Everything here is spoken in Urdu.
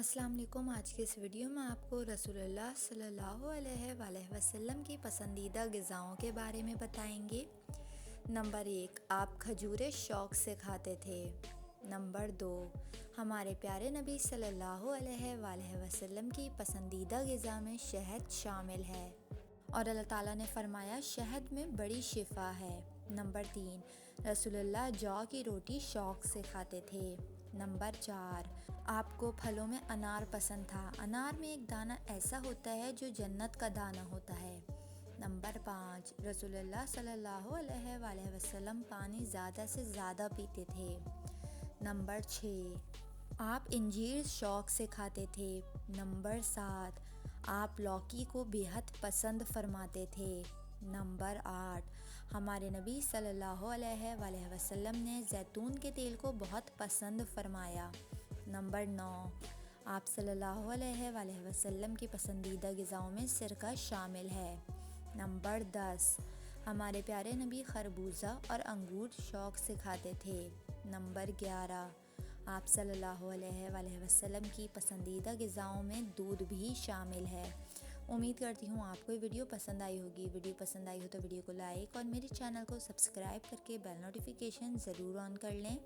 السلام علیکم۔ آج کی اس ویڈیو میں آپ کو رسول اللہ صلی اللہ علیہ وآلہ وسلم کی پسندیدہ غذاؤں کے بارے میں بتائیں گے۔ نمبر 1، آپ کھجوریں شوق سے کھاتے تھے۔ نمبر 2، ہمارے پیارے نبی صلی اللہ علیہ وآلہ وسلم کی پسندیدہ غذا میں شہد شامل ہے اور اللہ تعالیٰ نے فرمایا شہد میں بڑی شفا ہے۔ نمبر 3، رسول اللہ جو کی روٹی شوق سے کھاتے تھے۔ نمبر 4، آپ کو پھلوں میں انار پسند تھا۔ انار میں ایک دانہ ایسا ہوتا ہے جو جنت کا دانہ ہوتا ہے۔ نمبر 5، رسول اللہ صلی اللہ علیہ وآلہ وسلم پانی زیادہ سے زیادہ پیتے تھے۔ نمبر 6، آپ انجیر شوق سے کھاتے تھے۔ نمبر 7، آپ لوکی کو بے حد پسند فرماتے تھے۔ نمبر 8، ہمارے نبی صلی اللہ علیہ وآلہ وسلم نے زیتون کے تیل کو بہت پسند فرمایا۔ نمبر 9، آپ صلی اللہ علیہ وآلہ وسلم کی پسندیدہ غذاؤں میں سرکہ شامل ہے۔ نمبر 10، ہمارے پیارے نبی خربوزہ اور انگور شوق سے کھاتے تھے۔ نمبر 11، آپ صلی اللہ علیہ وآلہ وسلم کی پسندیدہ غذاؤں میں دودھ بھی شامل ہے۔ امید کرتی ہوں آپ کو یہ ویڈیو پسند آئی ہوگی۔ ویڈیو پسند آئی ہو تو ویڈیو کو لائک اور میرے چینل کو سبسکرائب کر کے بیل نوٹیفیکیشن ضرور آن کر لیں۔